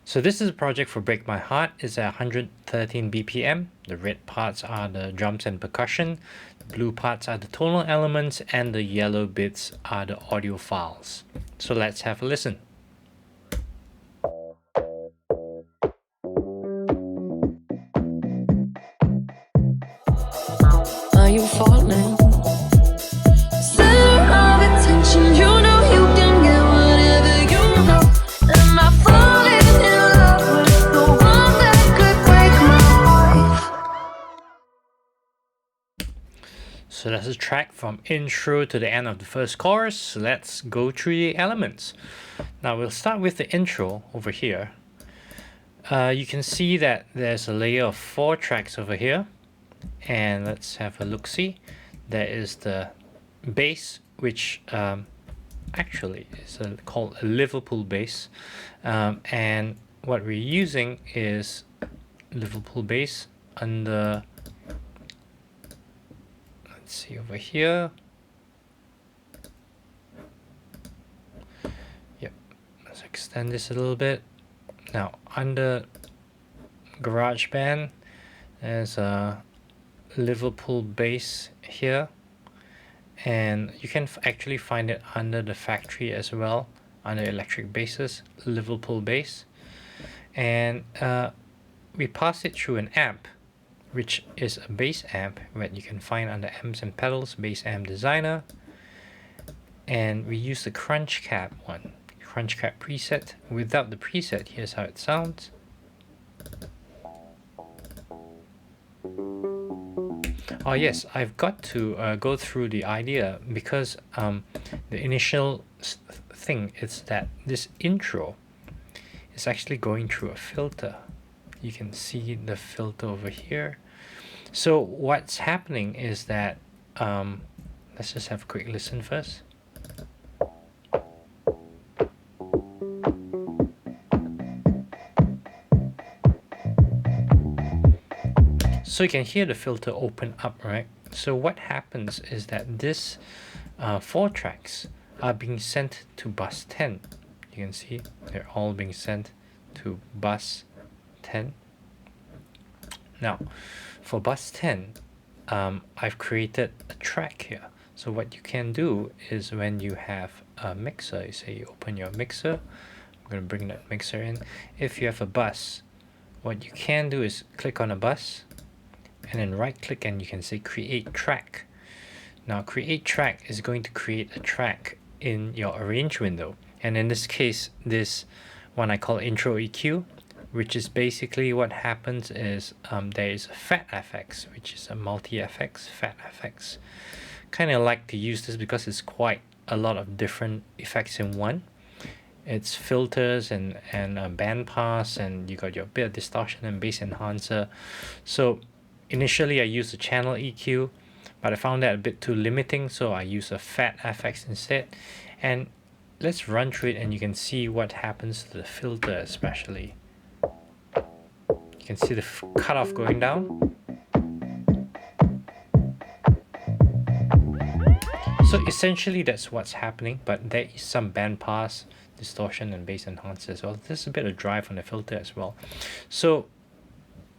So this is a project for Break My Heart. It's at 113 BPM. The red parts are the drums and percussion. The blue parts are the tonal elements, and the yellow bits are the audio files. So let's have a listen. Are you falling? Center of attention, you know you can get whatever you know. Am I falling in love with the one that could break my heart? So that's a track from intro to the end of the first chorus. Let's go through the elements. Now we'll start with the intro over here. You can see that there's a layer of 4 tracks over here. And let's have a look-see. There is the bass, which actually is called a Liverpool bass. And what we're using is Liverpool bass under, let's see over here. Yep, let's extend this a little bit. Now under GarageBand, there's a Liverpool bass here, and you can actually find it under the factory as well, under electric basses, Liverpool bass. And we pass it through an amp, which is a bass amp that you can find under Amps and Pedals, Bass Amp Designer. And we use the Crunch Cap one, Crunch Cap preset. Without the preset, here's how it sounds. Oh yes, I've got to go through the idea, because the initial thing is that this intro is actually going through a filter. You can see the filter over here. So what's happening is that, let's just have a quick listen first. So you can hear the filter open up, right? So what happens is that this 4 tracks are being sent to bus 10. You can see they're all being sent to bus 10. Now, for bus 10, I've created a track here. So what you can do is, when you have a mixer, you say you open your mixer. I'm going to bring that mixer in. If you have a bus, what you can do is click on a bus, and then right click, and you can say create track. Now create track is going to create a track in your arrange window, and in this case, this one I call intro EQ, which is basically what happens is there is a fat FX, which is a multi FX, fat FX. Kind of like to use this because it's quite a lot of different effects in one. It's filters and band pass, and you got your bit of distortion and bass enhancer. So initially I used a channel EQ, but I found that a bit too limiting, so I use a fat FX instead. And let's run through it, and you can see what happens to the filter especially. You can see the cutoff going down. So essentially that's what's happening, but there is some band pass, distortion and bass enhancer as well. There's a bit of drive on the filter as well. So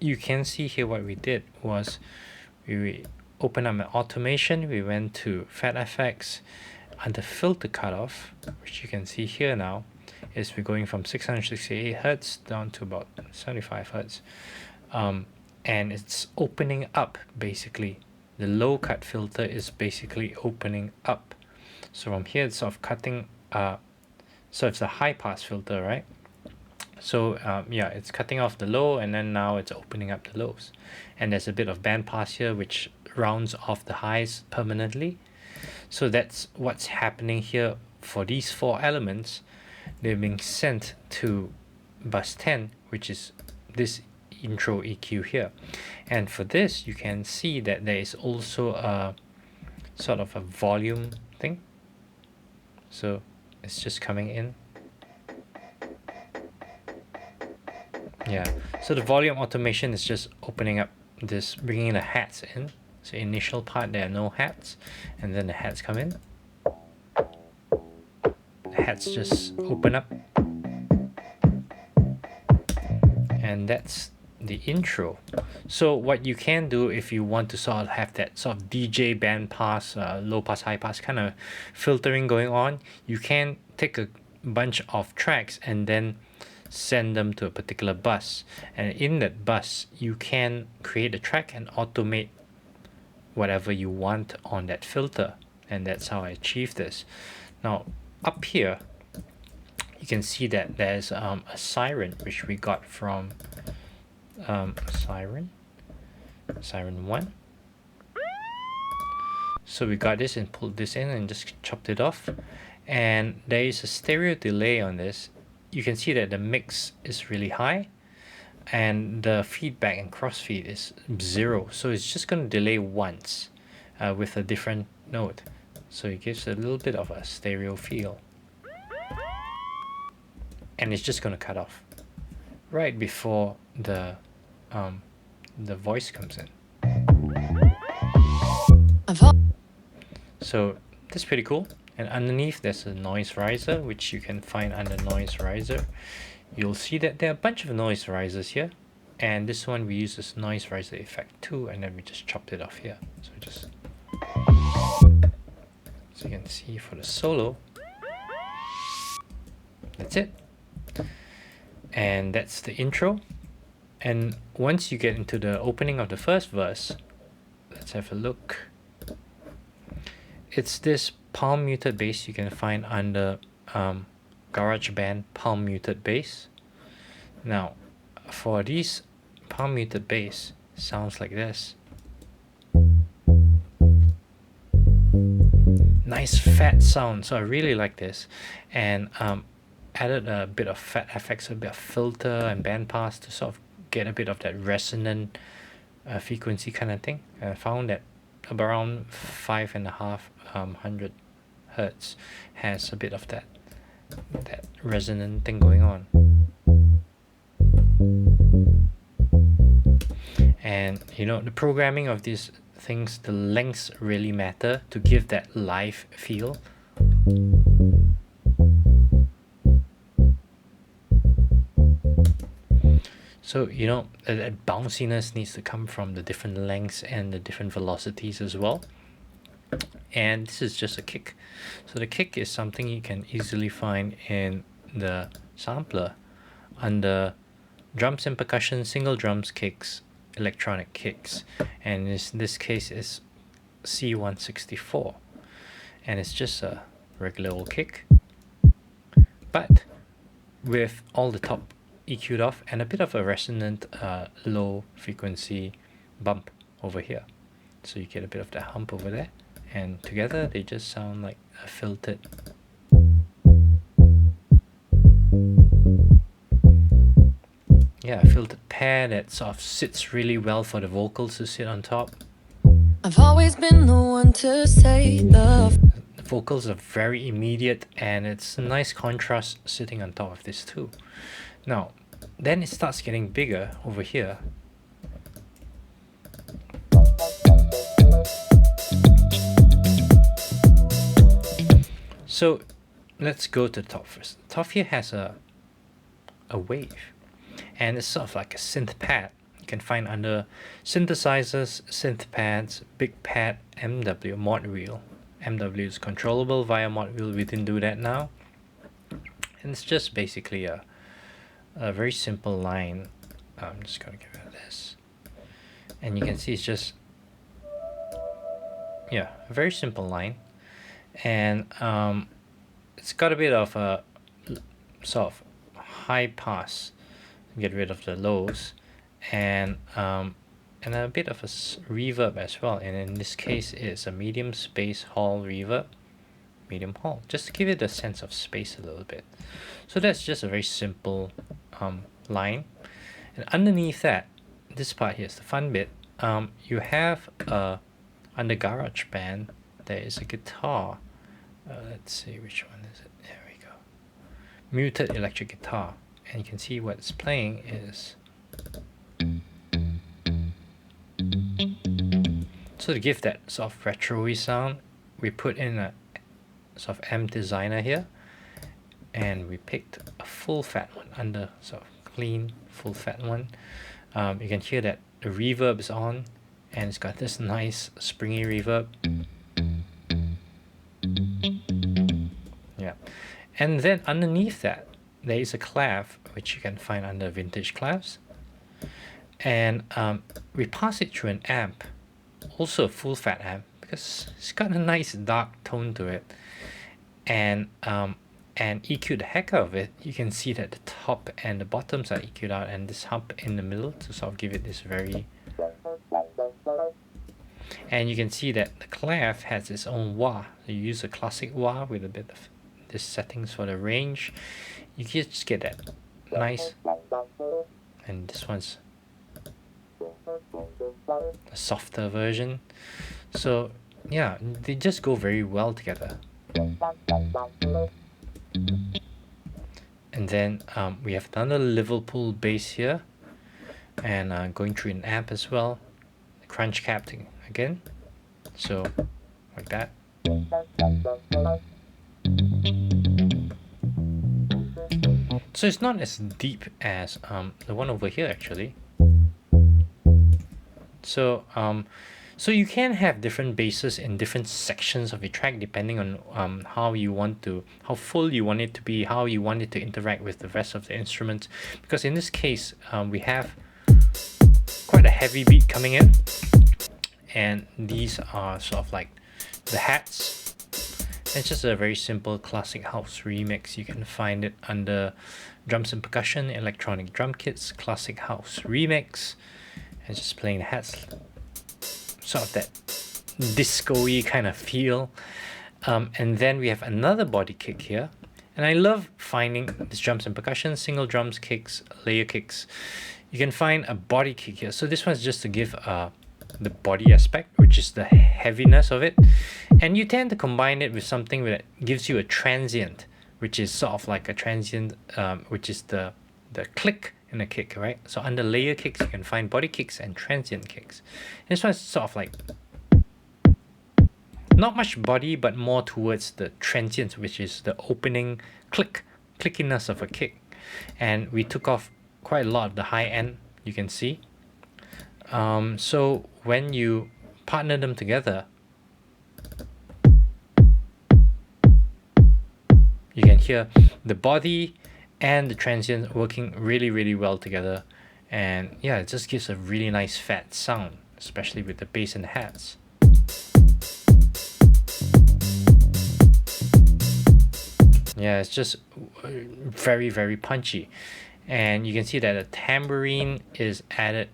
you can see here what we did was we opened up an automation. We went to Fat FX, and the filter cutoff, which you can see here now, is we're going from 668 Hertz down to about 75 Hertz. And it's opening up basically. The low cut filter is basically opening up. So from here it's sort of cutting, so it's a high pass filter, right? So yeah, it's cutting off the low, and then now it's opening up the lows. And there's a bit of band pass here, which rounds off the highs permanently. So that's what's happening here for these 4 elements. They're being sent to bus 10, which is this intro EQ here. And for this, you can see that there is also a sort of a volume thing. So it's just coming in. Yeah, so the volume automation is just opening up this, bringing the hats in. So initial part, there are no hats, and then the hats come in. The hats just open up. And that's the intro. So what you can do if you want to sort of have that sort of DJ band pass, low pass, high pass kind of filtering going on, you can take a bunch of tracks and then send them to a particular bus, and in that bus you can create a track and automate whatever you want on that filter. And that's how I achieve this. Now up here you can see that there's a siren which we got from siren 1. So we got this and pulled this in and just chopped it off, and there is a stereo delay on this. You can see that the mix is really high and the feedback and crossfeed is 0, so it's just going to delay once with a different note, so it gives a little bit of a stereo feel, and it's just going to cut off right before the voice comes in. So that's pretty cool. And underneath there's a noise riser, which you can find under noise riser. You'll see that there are a bunch of noise risers here, and this one we use as noise riser effect 2, and then we just chopped it off here. So you can see for the solo, that's it. And that's the intro. And once you get into the opening of the first verse, let's have a look. It's this palm muted bass you can find under GarageBand palm muted bass. Now for these palm muted bass, sounds like this. Nice fat sound, so I really like this, and added a bit of fat effects, a bit of filter and bandpass to sort of get a bit of that resonant frequency kind of thing. I found that around 5.500 hertz has a bit of that resonant thing going on. And you know, the programming of these things, the lengths really matter to give that live feel. So, you know, that bounciness needs to come from the different lengths and the different velocities as well. And this is just a kick. So the kick is something you can easily find in the sampler under drums and percussion, single drums, kicks, electronic kicks. And in this case is C164. And it's just a regular old kick, but with all the top EQ'd off and a bit of a resonant low frequency bump over here, so you get a bit of that hump over there, and together they just sound like a filtered filtered pair that sort of sits really well for the vocals to sit on top. I've always been the one to say the vocals are very immediate, and it's a nice contrast sitting on top of this too. Now then it starts getting bigger over here. So let's go to the top first. The top here has a wave, and it's sort of like a synth pad. You can find under synthesizers, synth pads, big pad, MW, mod wheel. MW is controllable via mod wheel. We didn't do that now, and it's just basically a very simple line. I'm just gonna give it this, and you can see it's just a very simple line, and it's got a bit of a sort of high pass, get rid of the lows, and a bit of a reverb as well, and in this case it's a medium space hall reverb, medium hall, just to give it a sense of space a little bit. So that's just a very simple line, and underneath that, this part here is the fun bit. You have under GarageBand there is a guitar. Let's see which one is it. There we go. Muted electric guitar, and you can see what it's playing is. So to give that sort of retro-y sound, we put in a sort of amp designer here, and we picked a full fat one under sort of clean full fat one. You can hear that the reverb is on, and it's got this nice springy reverb. Yeah, and then underneath that there is a clav which you can find under vintage clavs, and we pass it through an amp, also a full fat amp, because it's got a nice dark tone to it, and EQ the heck out of it. You can see that the top and the bottoms are EQ'd out, and this hump in the middle to sort of give it this very, and you can see that the clav has its own wah. You use a classic wah with a bit of this settings for the range. You just get that nice, and this one's a softer version. So yeah, they just go very well together. And then we have another Liverpool bass here, and going through an amp as well, crunch cap again, so like that. So it's not as deep as the one over here actually. So so you can have different basses in different sections of your track depending on how full you want it to be, how you want it to interact with the rest of the instruments. Because in this case, we have quite a heavy beat coming in, and these are sort of like the hats. It's just a very simple classic house remix. You can find it under drums and percussion, electronic drum kits, classic house remix, and just playing the hats. Sort of that disco-y kind of feel. And then we have another body kick here, and I love finding this drums and percussion, single drums, kicks, layer kicks. You can find a body kick here. So this one's just to give the body aspect, which is the heaviness of it, and you tend to combine it with something that gives you a transient, which is sort of like a transient, which is the click in a kick, right? So under layer kicks, you can find body kicks and transient kicks. And this one's sort of like not much body, but more towards the transient, which is the opening clickiness of a kick. And we took off quite a lot of the high end, you can see. So when you partner them together, you can hear the body and the transient working really, really well together. And yeah, it just gives a really nice fat sound, especially with the bass and the hats. Yeah, it's just very, very punchy. And you can see that a tambourine is added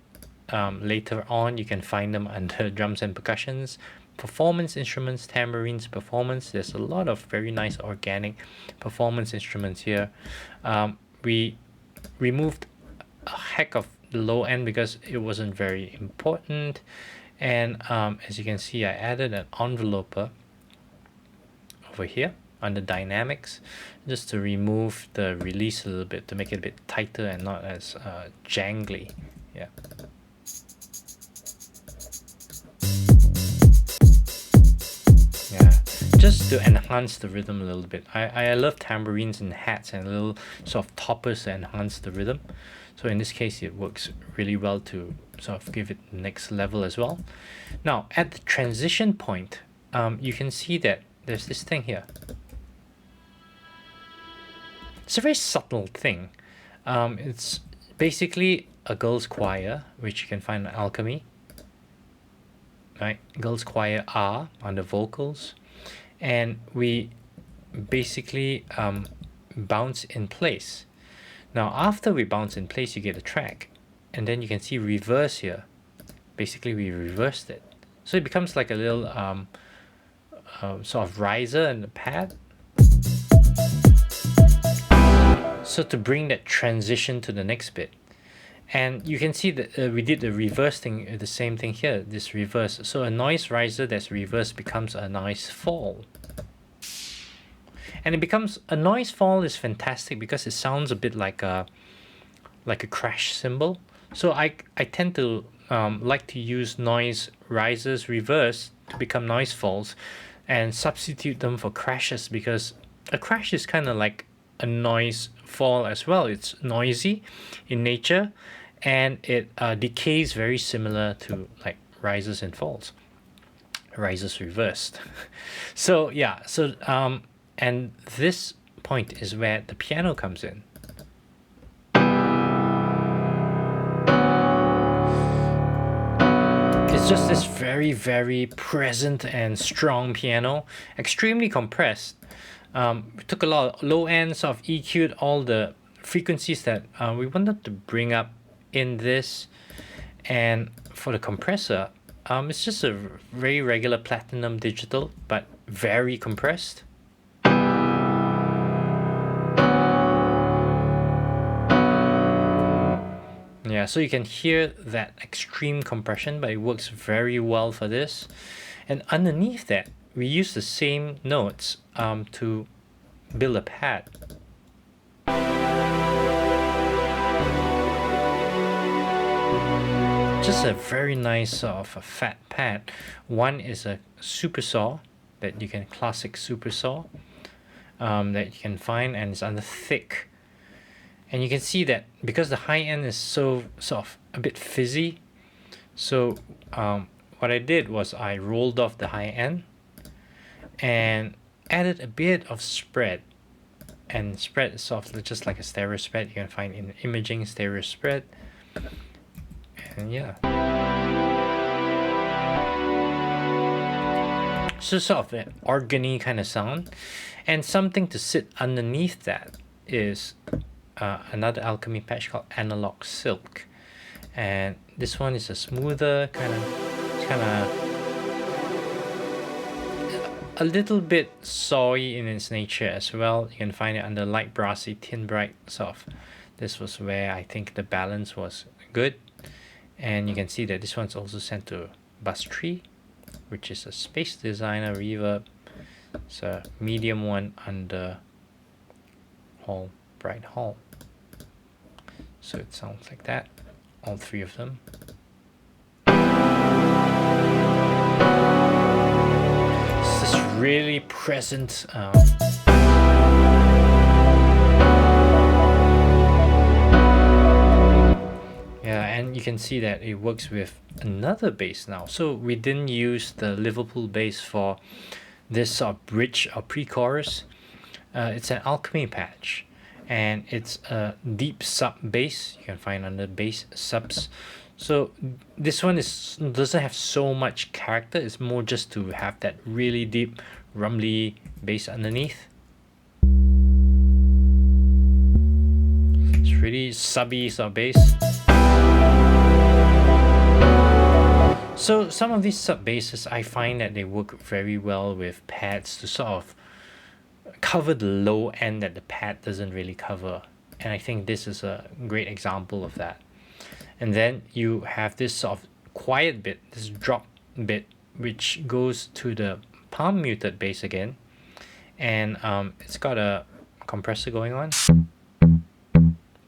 later on. You can find them under drums and percussions, performance instruments, tambourines, performance. There's a lot of very nice organic performance instruments here. We removed a heck of the low end because it wasn't very important. And as you can see, I added an enveloper over here under dynamics, just to remove the release a little bit, to make it a bit tighter and not as jangly. Yeah. Yeah, just to enhance the rhythm a little bit. I love tambourines and hats and little sort of toppers to enhance the rhythm. So in this case, it works really well to sort of give it the next level as well. Now, at the transition point, you can see that there's this thing here. It's a very subtle thing. It's basically a girls' choir, which you can find on Alchemy. Right, girls' choir R on the vocals, and we basically bounce in place. Now, after we bounce in place, you get a track, and then you can see reverse here. Basically, we reversed it, so it becomes like a little sort of riser in the pad. So to bring that transition to the next bit. And you can see that we did the reverse thing, the same thing here, this reverse. So a noise riser that's reversed becomes a noise fall. And it becomes, a noise fall is fantastic because it sounds a bit like a crash cymbal. So I tend to like to use noise risers reverse to become noise falls and substitute them for crashes, because a crash is kind of like a noise fall as well. It's noisy in nature, and it decays very similar to like rises and falls, rises reversed. So yeah, so and this point is where the piano comes in. It's just this very, very present and strong piano, extremely compressed. We took a lot of low ends of EQ'd all the frequencies that we wanted to bring up in this. And for the compressor, it's just a very regular platinum digital, but very compressed. Yeah, so you can hear that extreme compression, but it works very well for this. And underneath that, we use the same notes to build a pad. Just a very nice sort of a fat pad. One is a super saw that you can classic super saw that you can find, and it's under thick. And you can see that because the high end is so sort of a bit fizzy, so what I did was I rolled off the high end and added a bit of spread. And spread is sort of just like a stereo spread you can find in imaging stereo spread. And yeah. So sort of an organy kind of sound. And something to sit underneath that is another alchemy patch called Analog Silk, and this one is a smoother kind of a little bit sawy in its nature as well. You can find it under light brassy, tin bright sort of. This was where I think the balance was good, and you can see that this one's also sent to Bus Tree, which is a Space Designer reverb. It's a medium one under Hall, Bright Hall. So it sounds like that, all three of them. It's this really present yeah, and you can see that it works with another bass now. So we didn't use the Liverpool bass for this sort of bridge or pre-chorus. It's an alchemy patch, and it's a deep sub bass you can find under bass subs. So this one doesn't have so much character. It's more just to have that really deep rumbly bass underneath. It's really subby sort of bass. So some of these sub basses, I find that they work very well with pads to sort of cover the low end that the pad doesn't really cover, and I think this is a great example of that. And then you have this sort of quiet bit, this drop bit, which goes to the palm muted bass again, and it's got a compressor going on,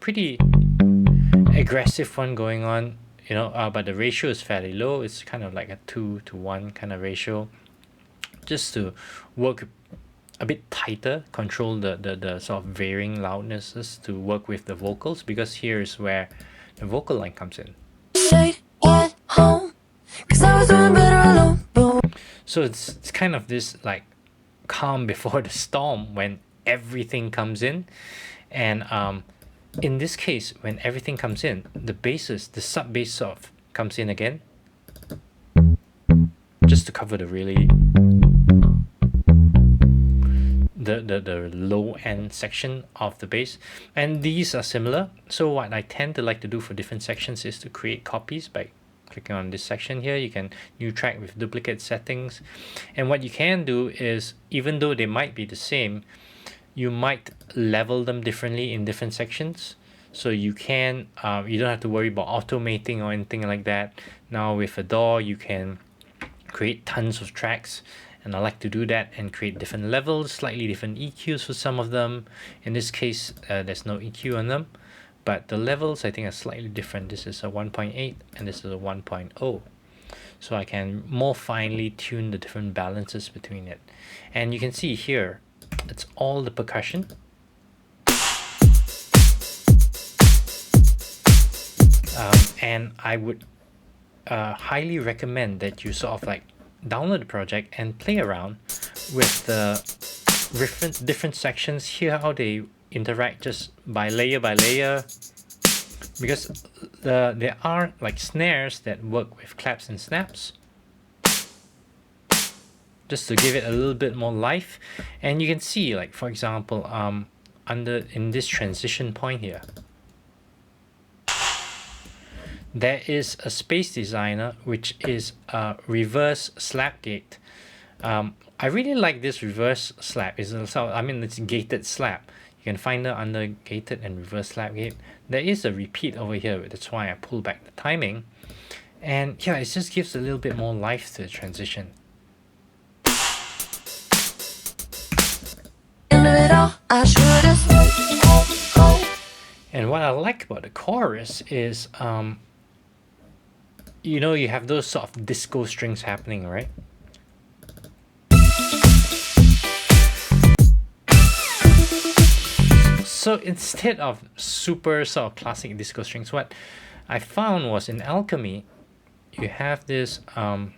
pretty aggressive one going on, you know, but the ratio is fairly low. It's kind of like a 2-to-1 kind of ratio, just to work a bit tighter, control the sort of varying loudnesses to work with the vocals, because here is where the vocal line comes in. So it's kind of this like calm before the storm when everything comes in. And in this case, when everything comes in, the basses, the sub bass sort of comes in again, just to cover the really the low end section of the bass. And these are similar. So what I tend to like to do for different sections is to create copies by clicking on this section here. You can new track with duplicate settings, and what you can do is, even though they might be the same, you might level them differently in different sections. So you can you don't have to worry about automating or anything like that. Now with a DAW you can create tons of tracks, and I like to do that and create different levels, slightly different EQs for some of them. In this case there's no EQ on them, but the levels I think are slightly different. This is a 1.8 and this is a 1.0, so I can more finely tune the different balances between it. And you can see here it's all the percussion, And I would highly recommend that you sort of like download the project and play around with the different sections, hear how they interact just by layer, because there are like snares that work with claps and snaps, just to give it a little bit more life. And you can see, like, for example, under in this transition point here, there is a space designer, which is a reverse slap gate. I really like this reverse slap. It's gated slap. You can find it under gated and reverse slap gate. There is a repeat over here. That's why I pull back the timing. And yeah, it just gives a little bit more life to the transition. And what I like about the chorus is, you have those sort of disco strings happening, right? So instead of super sort of classic disco strings, what I found was in Alchemy, you have this, let's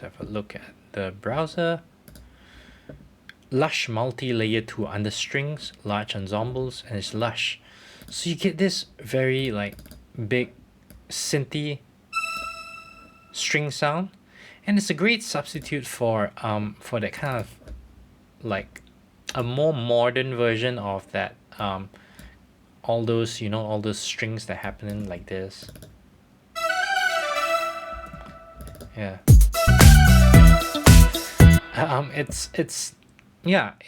have a look at the browser. Lush multi-layer 2 understrings, large ensembles, and it's lush. So you get this very like big synthy string sound, and it's a great substitute for that kind of like a more modern version of that, all those strings that happen in like this. Yeah.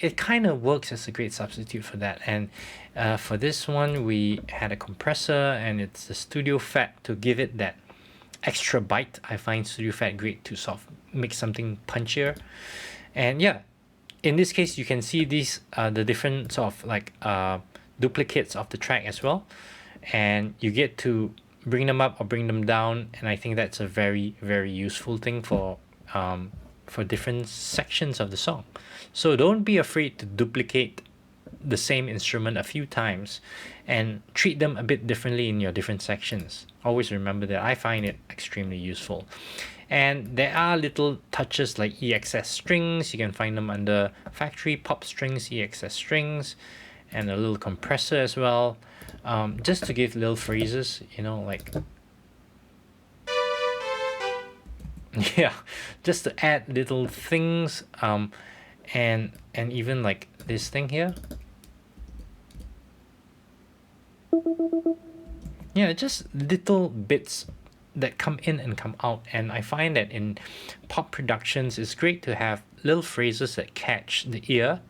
It kind of works as a great substitute for that. And for this one, we had a compressor, and it's the Studio Fat to give it that extra bite. I find Studio Fat great to sort of make something punchier. And yeah, in this case, you can see these the different sort of like duplicates of the track as well, and you get to bring them up or bring them down. And I think that's a very, very useful thing for different sections of the song. So don't be afraid to duplicate the same instrument a few times and treat them a bit differently in your different sections. Always remember that. I find it extremely useful. And there are little touches like EXS strings. You can find them under factory pop strings, EXS strings, and a little compressor as well, just to give little phrases, like yeah, just to add little things, and even like this thing here. Yeah, just little bits that come in and come out. And I find that in pop productions, it's great to have little phrases that catch the ear,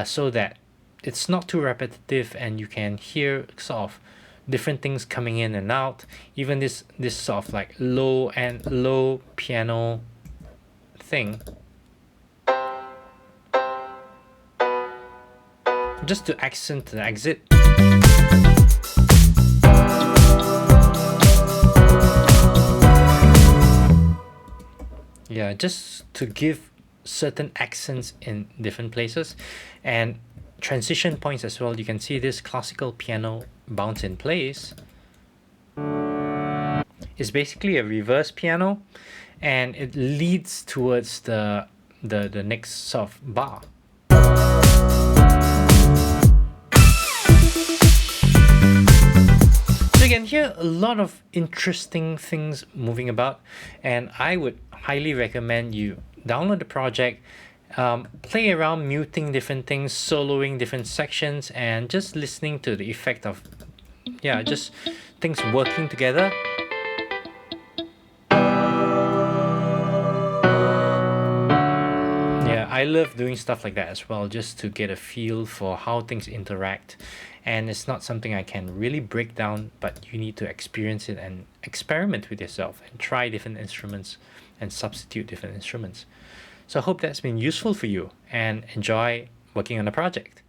so that it's not too repetitive, and you can hear sort of different things coming in and out. Even this sort of like low piano thing, just to accent the exit. Yeah, just to give certain accents in different places. And transition points as well. You can see this classical piano bounce in place. It's basically a reverse piano, and it leads towards the next sort of bar. So you can hear a lot of interesting things moving about, and I would highly recommend you download the project, play around muting different things, soloing different sections, and just listening to the effect of just things working together. I love doing stuff like that as well, just to get a feel for how things interact. And it's not something I can really break down, but you need to experience it and experiment with yourself and try different instruments and substitute different instruments. So I hope that's been useful for you, and enjoy working on the project.